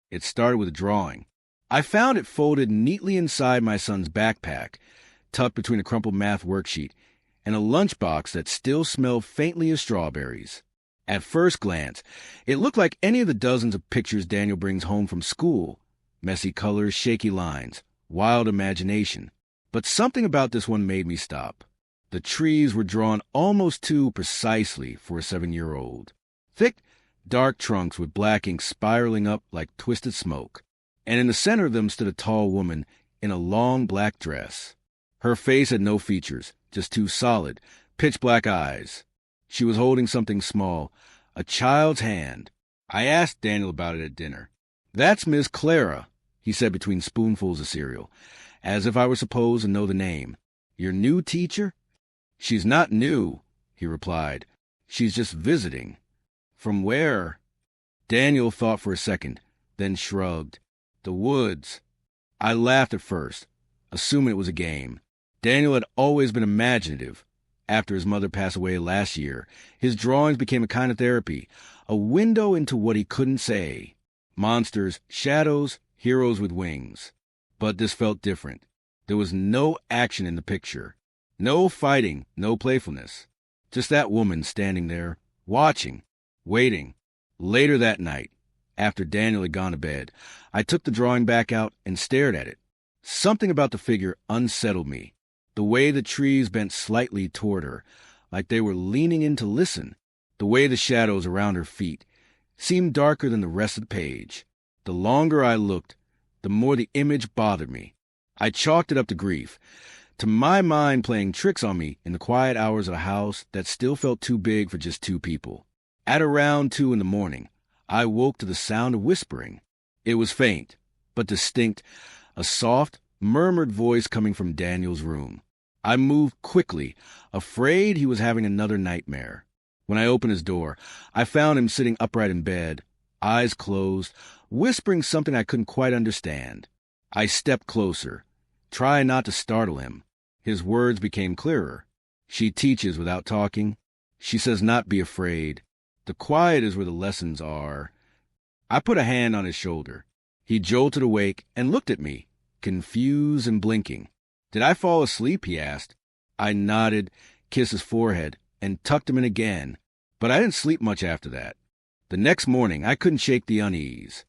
It started with a drawing. I found it folded neatly inside my son's backpack, tucked between a crumpled math worksheet and a lunchbox that still smelled faintly of strawberries. At first glance, it looked like any of the dozens of pictures Daniel brings home from school. Messy colors, shaky lines, wild imagination. But something about this one made me stop. The trees were drawn almost too precisely for a 7-year-old. Thick, dark trunks with black ink spiraling up like twisted smoke. And in the center of them stood a tall woman in a long black dress. Her face had no features, just two solid, pitch-black eyes. She was holding something small, a child's hand. I asked Daniel about it at dinner. "That's Miss Clara," he said between spoonfuls of cereal, as if I were supposed to know the name. "Your new teacher?" "She's not new," he replied. "She's just visiting." "From where?" Daniel thought for a second, then shrugged. "The woods." I laughed at first, assuming it was a game. Daniel had always been imaginative. After his mother passed away last year, his drawings became a kind of therapy, a window into what he couldn't say. Monsters, shadows, heroes with wings. But this felt different. There was no action in the picture. No fighting, no playfulness. Just that woman standing there, watching, waiting. Later that night, after Daniel had gone to bed, I took the drawing back out and stared at it. Something about the figure unsettled me. The way the trees bent slightly toward her, like they were leaning in to listen. The way the shadows around her feet seemed darker than the rest of the page. The longer I looked, the more the image bothered me. I chalked it up to grief, to my mind playing tricks on me in the quiet hours of a house that still felt too big for just two people. At around 2 in the morning, I woke to the sound of whispering. It was faint, but distinct, a soft, murmured voice coming from Daniel's room. I moved quickly, afraid he was having another nightmare. When I opened his door, I found him sitting upright in bed, eyes closed, whispering something I couldn't quite understand. I stepped closer, trying not to startle him. His words became clearer. "She teaches without talking. She says not be afraid. The quiet is where the lessons are." I put a hand on his shoulder. He jolted awake and looked at me, confused and blinking. "Did I fall asleep?" he asked. I nodded, kissed his forehead, and tucked him in again. But I didn't sleep much after that. The next morning, I couldn't shake the unease.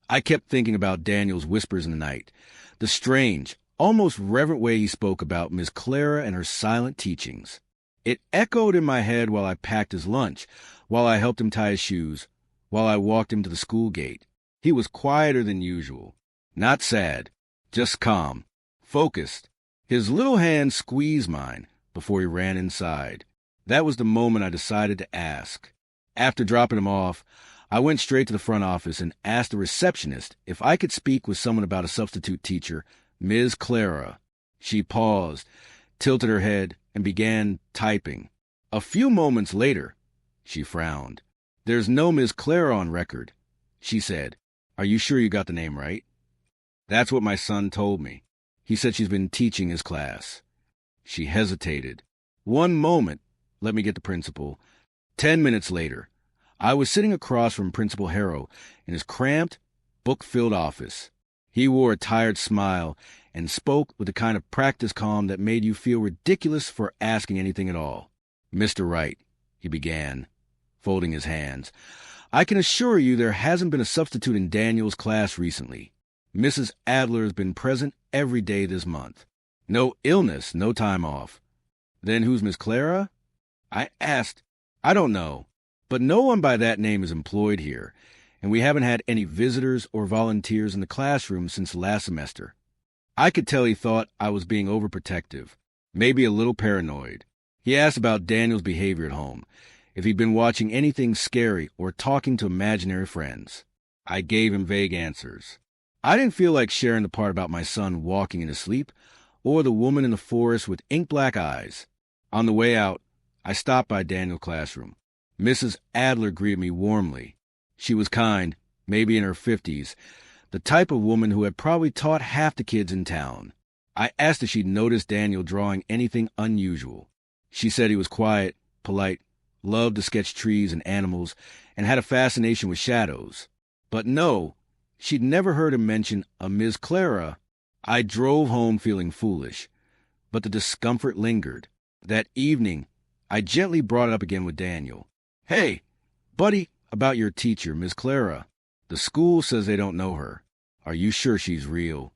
I kept thinking about Daniel's whispers in the night, the strange, almost reverent way he spoke about Miss Clara and her silent teachings. It echoed in my head while I packed his lunch, while I helped him tie his shoes, while I walked him to the school gate. He was quieter than usual. Not sad, just calm, focused. His little hand squeezed mine before he ran inside. That was the moment I decided to ask. After dropping him off, I went straight to the front office and asked the receptionist if I could speak with someone about a substitute teacher, Ms. Clara. She paused, tilted her head, and began typing. A few moments later, she frowned. "There's no Ms. Clara on record," she said. "Are you sure you got the name right?" "That's what my son told me. He said she's been teaching his class." She hesitated. "One moment. Let me get the principal." 10 minutes later, I was sitting across from Principal Harrow in his cramped, book-filled office. He wore a tired smile and spoke with the kind of practiced calm that made you feel ridiculous for asking anything at all. "Mr. Wright," he began, folding his hands, "I can assure you there hasn't been a substitute in Daniel's class recently. Mrs. Adler has been present every day this month. No illness, no time off." "Then who's Miss Clara?" I asked. "I don't know, but no one by that name is employed here, and we haven't had any visitors or volunteers in the classroom since last semester." I could tell he thought I was being overprotective, maybe a little paranoid. He asked about Daniel's behavior at home, if he'd been watching anything scary or talking to imaginary friends. I gave him vague answers. I didn't feel like sharing the part about my son walking in his sleep, or the woman in the forest with ink-black eyes. On the way out, I stopped by Daniel's classroom. Mrs. Adler greeted me warmly. She was kind, maybe in her 50s, the type of woman who had probably taught half the kids in town. I asked if she'd noticed Daniel drawing anything unusual. She said he was quiet, polite, loved to sketch trees and animals, and had a fascination with shadows. But no, She'd never heard him mention a Miss Clara. I drove home feeling foolish, but the discomfort lingered. That evening, I gently brought it up again with Daniel. "Hey, buddy, about your teacher, Miss Clara. The school says they don't know her. Are you sure she's real?"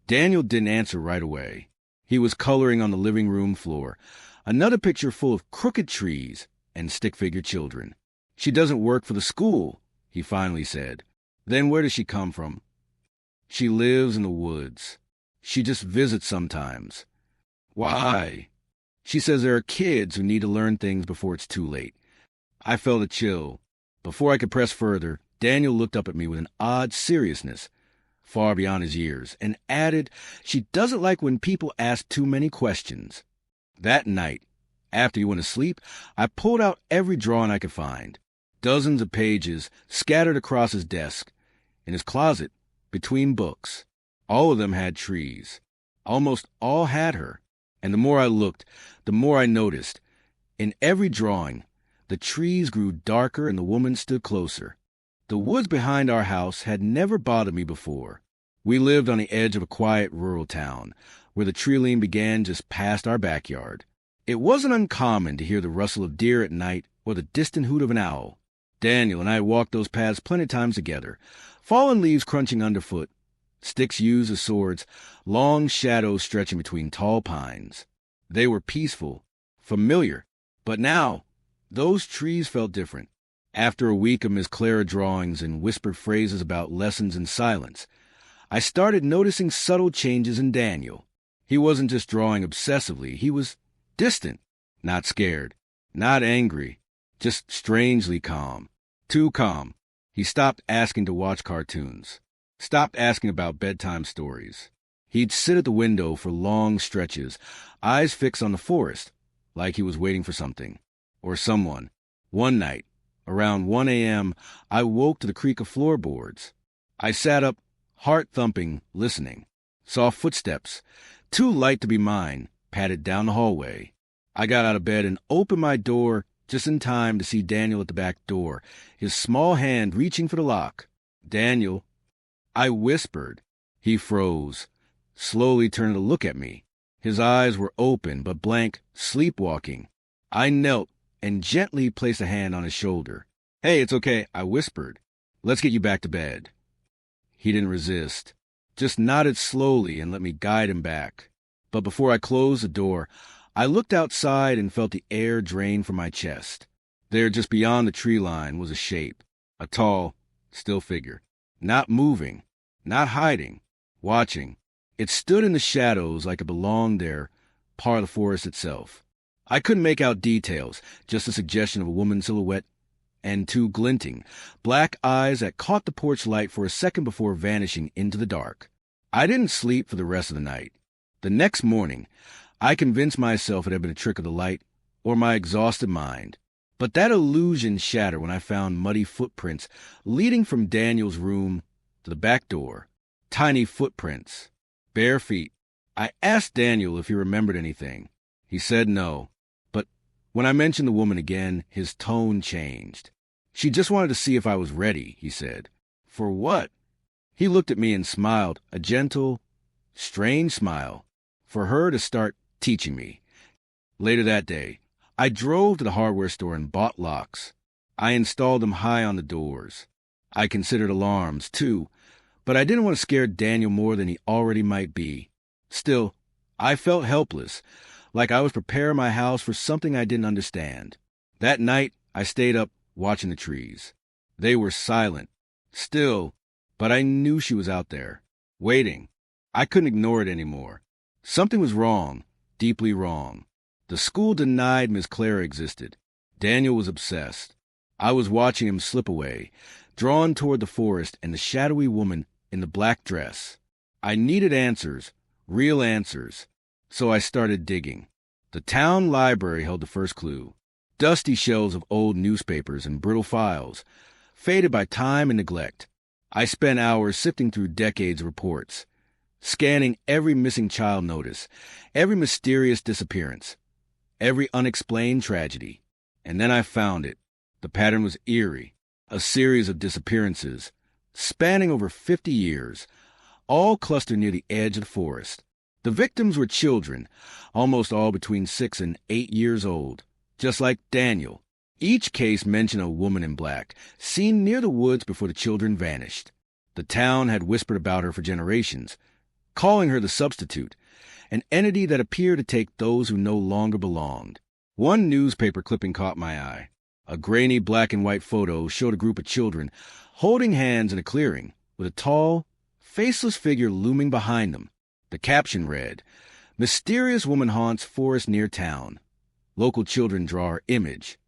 Daniel didn't answer right away. He was coloring on the living room floor, another picture full of crooked trees and stick-figure children. "She doesn't work for the school," he finally said. "Then where does she come from?" "She lives in the woods. She just visits sometimes." "Why?" "She says there are kids who need to learn things before it's too late." I felt a chill. Before I could press further, Daniel looked up at me with an odd seriousness, far beyond his years, and added, "She doesn't like when people ask too many questions." That night, after he went to sleep, I pulled out every drawing I could find. Dozens of pages scattered across his desk, in his closet, between books. All of them had trees. Almost all had her. And the more I looked, the more I noticed. In every drawing, the trees grew darker and the woman stood closer. The woods behind our house had never bothered me before. We lived on the edge of a quiet rural town, where the tree line began just past our backyard. It wasn't uncommon to hear the rustle of deer at night or the distant hoot of an owl. Daniel and I walked those paths plenty of times together, fallen leaves crunching underfoot, sticks used as swords, long shadows stretching between tall pines. They were peaceful, familiar, but now those trees felt different. After a week of Miss Clara drawings and whispered phrases about lessons in silence, I started noticing subtle changes in Daniel. He wasn't just drawing obsessively, he was distant, not scared, not angry, just strangely calm. Too calm. He stopped asking to watch cartoons, stopped asking about bedtime stories. He'd sit at the window for long stretches, eyes fixed on the forest, like he was waiting for something, or someone. One night, around 1 a.m., I woke to the creak of floorboards. I sat up, heart thumping, listening. Saw footsteps, too light to be mine, padded down the hallway. I got out of bed and opened my door just in time to see Daniel at the back door, his small hand reaching for the lock. "Daniel," I whispered. He froze, slowly turned to look at me. His eyes were open but blank, sleepwalking. I knelt and gently placed a hand on his shoulder. "Hey, it's okay," I whispered. "Let's get you back to bed." He didn't resist, just nodded slowly and let me guide him back. But before I closed the door, I looked outside and felt the air drain from my chest. There, just beyond the tree line, was a shape, a tall, still figure, not moving, not hiding, watching. It stood in the shadows like it belonged there, part of the forest itself. I couldn't make out details, just a suggestion of a woman's silhouette and two glinting, black eyes that caught the porch light for a second before vanishing into the dark. I didn't sleep for the rest of the night. The next morning, I convinced myself it had been a trick of the light or my exhausted mind. But that illusion shattered when I found muddy footprints leading from Daniel's room to the back door. Tiny footprints, bare feet. I asked Daniel if he remembered anything. He said no. But when I mentioned the woman again, his tone changed. "She just wanted to see if I was ready," he said. "For what?" He looked at me and smiled, a gentle, strange smile. For her to start teaching me. Later that day, I drove to the hardware store and bought locks. I installed them high on the doors. I considered alarms, too, but I didn't want to scare Daniel more than he already might be. Still, I felt helpless, like I was preparing my house for something I didn't understand. That night, I stayed up watching the trees. They were silent, still, but I knew she was out there, waiting. I couldn't ignore it anymore. Something was wrong, deeply wrong. The school denied Miss Clara existed. Daniel was obsessed. I was watching him slip away, drawn toward the forest and the shadowy woman in the black dress. I needed answers, real answers, so I started digging. The town library held the first clue. Dusty shelves of old newspapers and brittle files, faded by time and neglect. I spent hours sifting through decades of reports, scanning every missing child notice, every mysterious disappearance, every unexplained tragedy. And then I found it. The pattern was eerie. A series of disappearances, spanning over 50 years, all clustered near the edge of the forest. The victims were children, almost all between 6 and 8 years old, just like Daniel. Each case mentioned a woman in black, seen near the woods before the children vanished. The town had whispered about her for generations, calling her the substitute, an entity that appeared to take those who no longer belonged. One newspaper clipping caught my eye. A grainy black and white photo showed a group of children holding hands in a clearing, with a tall, faceless figure looming behind them. The caption read, "Mysterious woman haunts forest near town. Local children draw her image."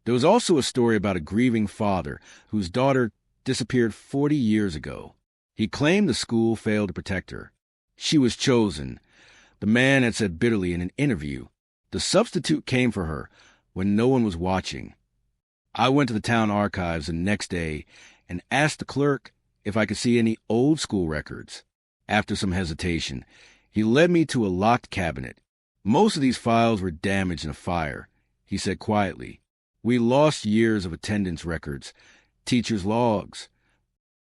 There was also a story about a grieving father whose daughter disappeared 40 years ago. He claimed the school failed to protect her. She was chosen, the man had said bitterly in an interview. The substitute came for her when no one was watching. I went to the town archives the next day and asked the clerk if I could see any old school records. After some hesitation, he led me to a locked cabinet. Most of these files were damaged in a fire. He said quietly, "We lost years of attendance records, teachers' logs."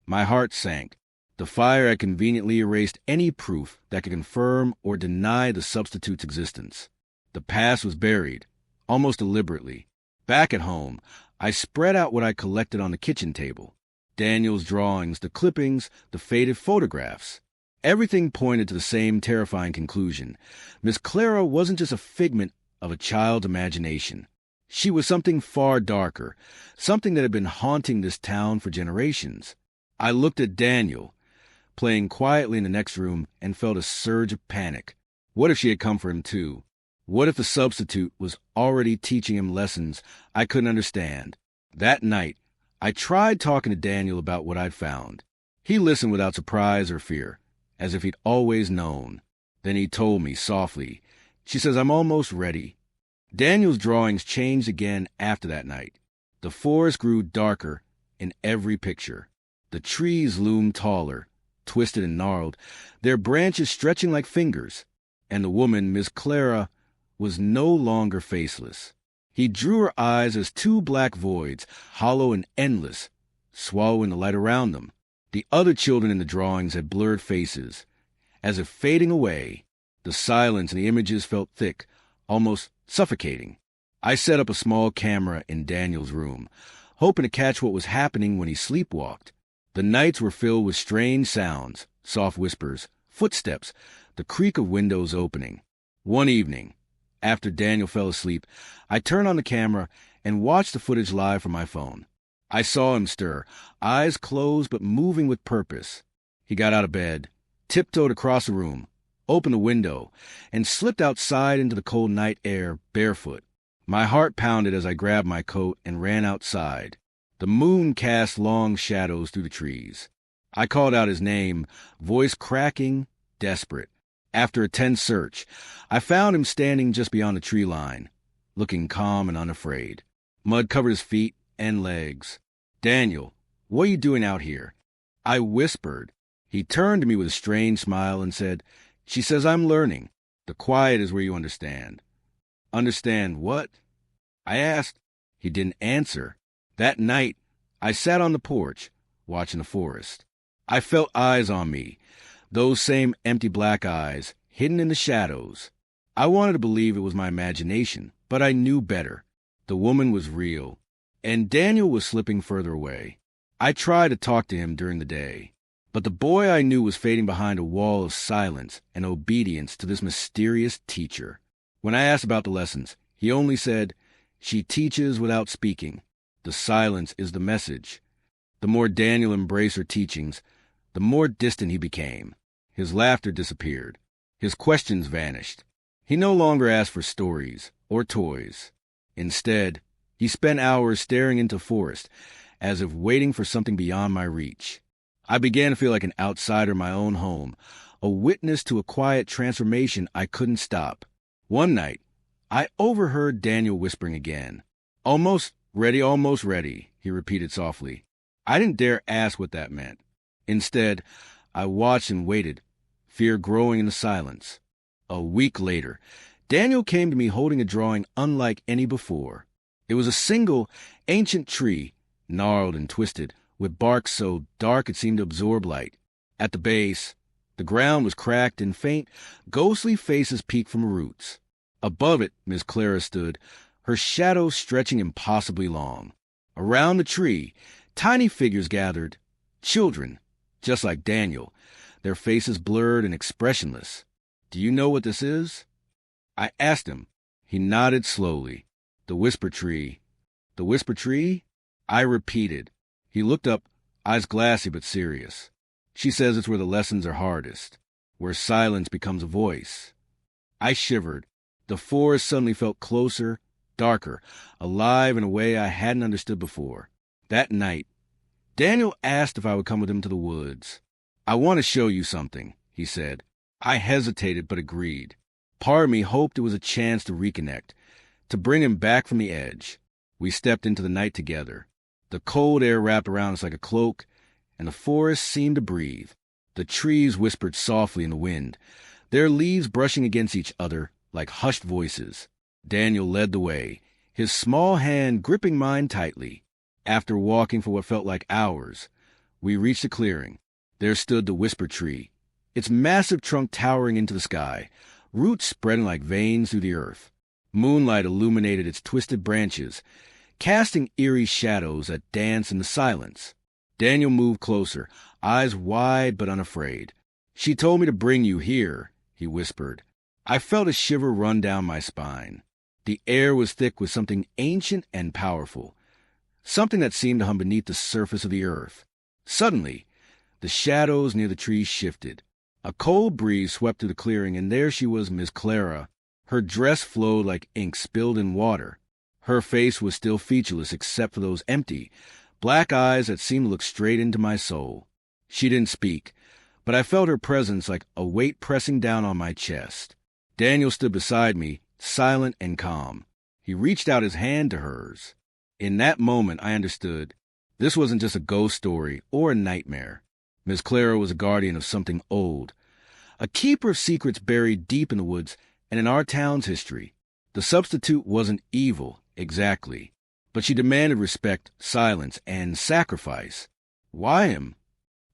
My heart sank. The fire had conveniently erased any proof that could confirm or deny the substitute's existence. The past was buried, almost deliberately. Back at home, I spread out what I collected on the kitchen table. Daniel's drawings, the clippings, the faded photographs. Everything pointed to the same terrifying conclusion. Miss Clara wasn't just a figment of a child's imagination. She was something far darker, something that had been haunting this town for generations. I looked at Daniel, playing quietly in the next room, and felt a surge of panic. What if she had come for him too? What if the substitute was already teaching him lessons I couldn't understand? That night, I tried talking to Daniel about what I'd found. He listened without surprise or fear, as if he'd always known. Then he told me softly, "She says I'm almost ready." Daniel's drawings changed again after that night. The forest grew darker in every picture. The trees loomed taller, twisted and gnarled, their branches stretching like fingers. And the woman, Miss Clara, was no longer faceless. He drew her eyes as two black voids, hollow and endless, swallowing the light around them. The other children in the drawings had blurred faces. As if fading away, the silence in the images felt thick, almost suffocating. I set up a small camera in Daniel's room, hoping to catch what was happening when he sleepwalked. The nights were filled with strange sounds, soft whispers, footsteps, the creak of windows opening. One evening, after Daniel fell asleep, I turned on the camera and watched the footage live from my phone. I saw him stir, eyes closed but moving with purpose. He got out of bed, tiptoed across the room, opened the window, and slipped outside into the cold night air barefoot. My heart pounded as I grabbed my coat and ran outside. The moon cast long shadows through the trees. I called out his name, voice cracking, desperate. After a tense search, I found him standing just beyond the tree line, looking calm and unafraid. Mud covered his feet and legs. "Daniel, what are you doing out here?" I whispered. He turned to me with a strange smile and said, "She says I'm learning. The quiet is where you understand." "Understand what?" I asked. He didn't answer. That night, I sat on the porch, watching the forest. I felt eyes on me, those same empty black eyes, hidden in the shadows. I wanted to believe it was my imagination, but I knew better. The woman was real, and Daniel was slipping further away. I tried to talk to him during the day, but the boy I knew was fading behind a wall of silence and obedience to this mysterious teacher. When I asked about the lessons, he only said, "She teaches without speaking. The silence is the message." The more Daniel embraced her teachings, the more distant he became. His laughter disappeared. His questions vanished. He no longer asked for stories or toys. Instead, he spent hours staring into forest, as if waiting for something beyond my reach. I began to feel like an outsider in my own home, a witness to a quiet transformation I couldn't stop. One night, I overheard Daniel whispering again. Almost ready, he repeated softly. I didn't dare ask what that meant. Instead, I watched and waited, fear growing in the silence. A week later, Daniel came to me holding a drawing unlike any before. It was a single, ancient tree, gnarled and twisted, with bark so dark it seemed to absorb light. At the base, the ground was cracked and faint, ghostly faces peeked from roots. Above it, Miss Clara stood, her shadow stretching impossibly long. Around the tree, tiny figures gathered, children, just like Daniel, their faces blurred and expressionless. "Do you know what this is?" I asked him. He nodded slowly. "The whisper tree." "The whisper tree?" I repeated. He looked up, eyes glassy but serious. "She says it's where the lessons are hardest, where silence becomes a voice." I shivered. The forest suddenly felt closer, darker, alive in a way I hadn't understood before. That night, Daniel asked if I would come with him to the woods. "I want to show you something," he said. I hesitated but agreed. Part of me hoped it was a chance to reconnect, to bring him back from the edge. We stepped into the night together. The cold air wrapped around us like a cloak, and the forest seemed to breathe. The trees whispered softly in the wind, their leaves brushing against each other like hushed voices. Daniel led the way, his small hand gripping mine tightly. After walking for what felt like hours, we reached a clearing. There stood the whisper tree, its massive trunk towering into the sky, roots spreading like veins through the earth. Moonlight illuminated its twisted branches, casting eerie shadows that danced in the silence. Daniel moved closer, eyes wide but unafraid. "She told me to bring you here," he whispered. I felt a shiver run down my spine. The air was thick with something ancient and powerful, something that seemed to hum beneath the surface of the earth. Suddenly, the shadows near the trees shifted. A cold breeze swept through the clearing, and there she was, Miss Clara. Her dress flowed like ink spilled in water. Her face was still featureless except for those empty, black eyes that seemed to look straight into my soul. She didn't speak, but I felt her presence like a weight pressing down on my chest. Daniel stood beside me, silent and calm. He reached out his hand to hers. In that moment, I understood. This wasn't just a ghost story or a nightmare. Miss Clara was a guardian of something old, a keeper of secrets buried deep in the woods and in our town's history. The substitute wasn't evil, exactly, but she demanded respect, silence, and sacrifice. "Why him?"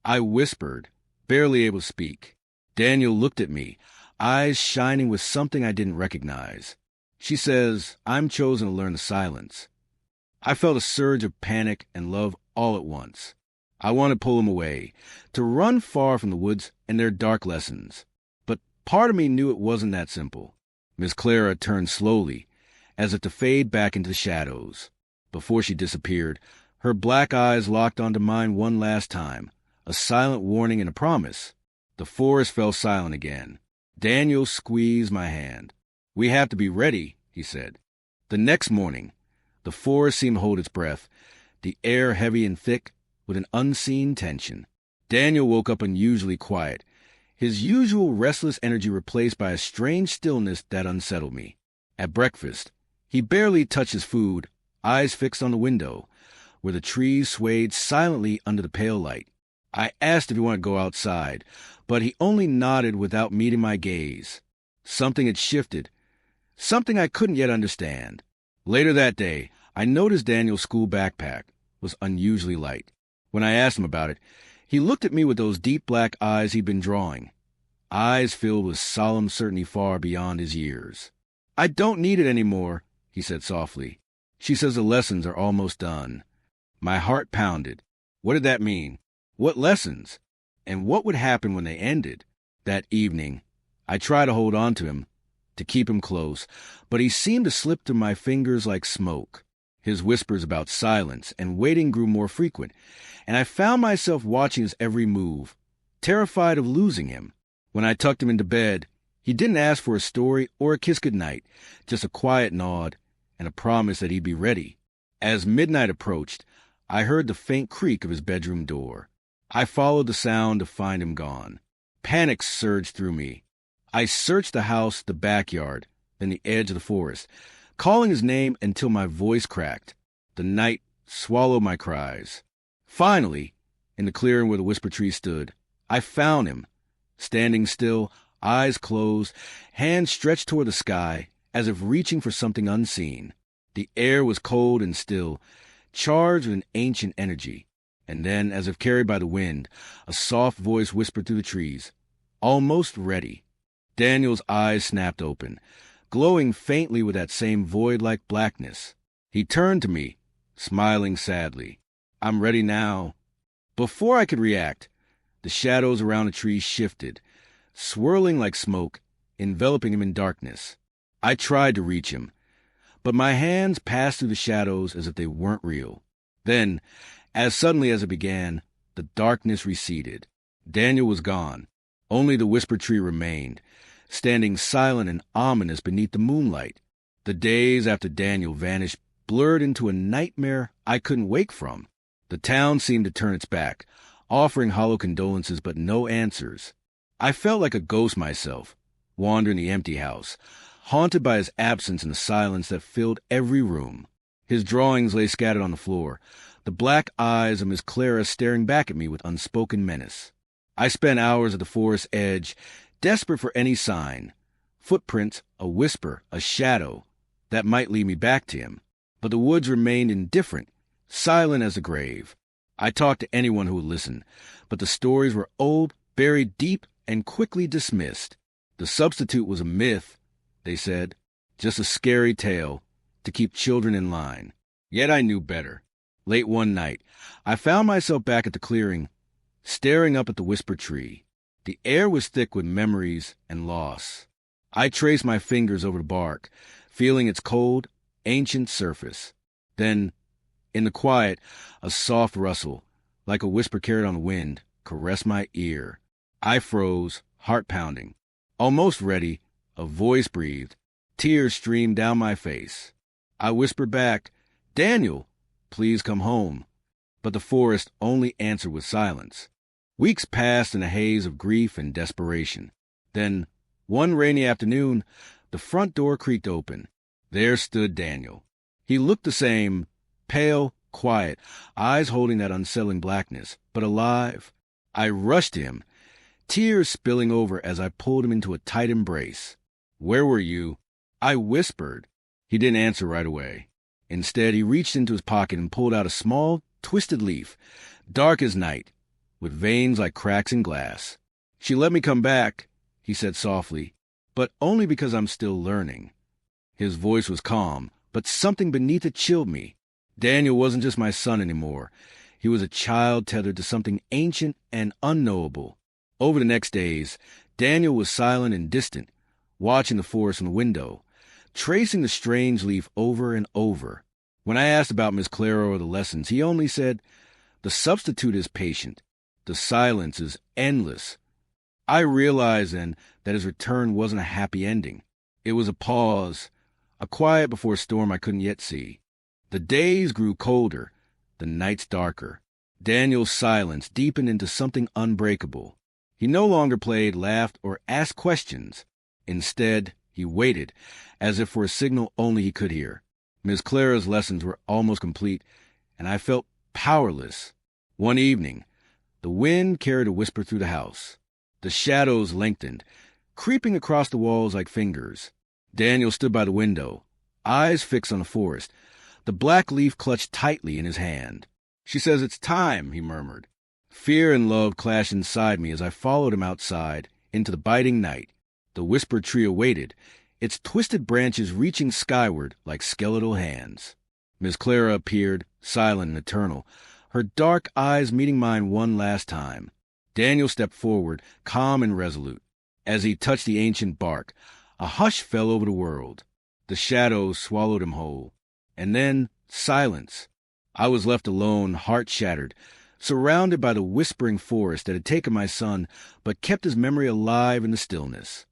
I whispered, barely able to speak. Daniel looked at me, eyes shining with something I didn't recognize. "She says I'm chosen to learn the silence." I felt a surge of panic and love all at once. I wanted to pull him away, to run far from the woods and their dark lessons. But part of me knew it wasn't that simple. Miss Clara turned slowly, as if to fade back into the shadows. Before she disappeared, her black eyes locked onto mine one last time, a silent warning and a promise. The forest fell silent again. Daniel squeezed my hand. "We have to be ready," he said. The next morning, the forest seemed to hold its breath, the air heavy and thick, with an unseen tension. Daniel woke up unusually quiet, his usual restless energy replaced by a strange stillness that unsettled me. At breakfast, he barely touched his food, eyes fixed on the window, where the trees swayed silently under the pale light. I asked if he wanted to go outside, but he only nodded without meeting my gaze. Something had shifted, something I couldn't yet understand. Later that day, I noticed Daniel's school backpack was unusually light. When I asked him about it, he looked at me with those deep black eyes he'd been drawing, eyes filled with solemn certainty far beyond his years. "I don't need it anymore," he said softly. "She says the lessons are almost done." My heart pounded. What did that mean? What lessons? And what would happen when they ended? That evening, I tried to hold on to him, to keep him close, but he seemed to slip through my fingers like smoke. His whispers about silence and waiting grew more frequent, and I found myself watching his every move, terrified of losing him. When I tucked him into bed, he didn't ask for a story or a kiss goodnight, just a quiet nod and a promise that he'd be ready. As midnight approached, I heard the faint creak of his bedroom door. I followed the sound to find him gone. Panic surged through me. I searched the house, the backyard, then the edge of the forest, calling his name until my voice cracked. The night swallowed my cries. Finally, in the clearing where the whisper tree stood, I found him, standing still, eyes closed, hands stretched toward the sky, as if reaching for something unseen. The air was cold and still, charged with an ancient energy. And then, as if carried by the wind, a soft voice whispered through the trees, "Almost ready." Daniel's eyes snapped open, glowing faintly with that same void-like blackness. He turned to me, smiling sadly. "I'm ready now." Before I could react, the shadows around the trees shifted, swirling like smoke, enveloping him in darkness. I tried to reach him, but my hands passed through the shadows as if they weren't real. Then, as suddenly as it began, the darkness receded. Daniel was gone. Only the whisper tree remained, standing silent and ominous beneath the moonlight. The days after Daniel vanished blurred into a nightmare I couldn't wake from. The town seemed to turn its back, offering hollow condolences but no answers. I felt like a ghost myself, wandering the empty house, haunted by his absence and the silence that filled every room. His drawings lay scattered on the floor, the black eyes of Miss Clara staring back at me with unspoken menace. I spent hours at the forest's edge, desperate for any sign, footprints, a whisper, a shadow, that might lead me back to him. But the woods remained indifferent, silent as the grave. I talked to anyone who would listen, but the stories were old, buried deep, and quickly dismissed. The substitute was a myth, they said, just a scary tale to keep children in line. Yet I knew better. Late one night, I found myself back at the clearing, staring up at the whisper tree. The air was thick with memories and loss. I traced my fingers over the bark, feeling its cold, ancient surface. Then, in the quiet, a soft rustle, like a whisper carried on the wind, caressed my ear. I froze, heart pounding. Almost ready, a voice breathed. Tears streamed down my face. I whispered back, "Daniel, please come home." But the forest only answered with silence. Weeks passed in a haze of grief and desperation. Then, one rainy afternoon, the front door creaked open. There stood Daniel. He looked the same, pale, quiet, eyes holding that unsettling blackness, but alive. I rushed to him, tears spilling over as I pulled him into a tight embrace. "Where were you?" I whispered. He didn't answer right away. Instead, he reached into his pocket and pulled out a small, twisted leaf, dark as night, with veins like cracks in glass. "She let me come back," he said softly, "but only because I'm still learning." His voice was calm, but something beneath it chilled me. Daniel wasn't just my son anymore. He was a child tethered to something ancient and unknowable. Over the next days, Daniel was silent and distant, watching the forest from the window, tracing the strange leaf over and over. When I asked about Miss Clara or the lessons, he only said, "The substitute is patient. The silence is endless." I realized then that his return wasn't a happy ending. It was a pause, a quiet before a storm I couldn't yet see. The days grew colder, the nights darker. Daniel's silence deepened into something unbreakable. He no longer played, laughed, or asked questions. Instead, he waited, as if for a signal only he could hear. Miss Clara's lessons were almost complete, and I felt powerless. One evening, the wind carried a whisper through the house. The shadows lengthened, creeping across the walls like fingers. Daniel stood by the window, eyes fixed on the forest, the black leaf clutched tightly in his hand. "She says it's time," he murmured. Fear and love clashed inside me as I followed him outside into the biting night. The whispered tree awaited, its twisted branches reaching skyward like skeletal hands. Miss Clara appeared, silent and eternal, her dark eyes meeting mine one last time. Daniel stepped forward, calm and resolute. As he touched the ancient bark, a hush fell over the world. The shadows swallowed him whole. And then, silence. I was left alone, heart shattered, surrounded by the whispering forest that had taken my son, but kept his memory alive in the stillness.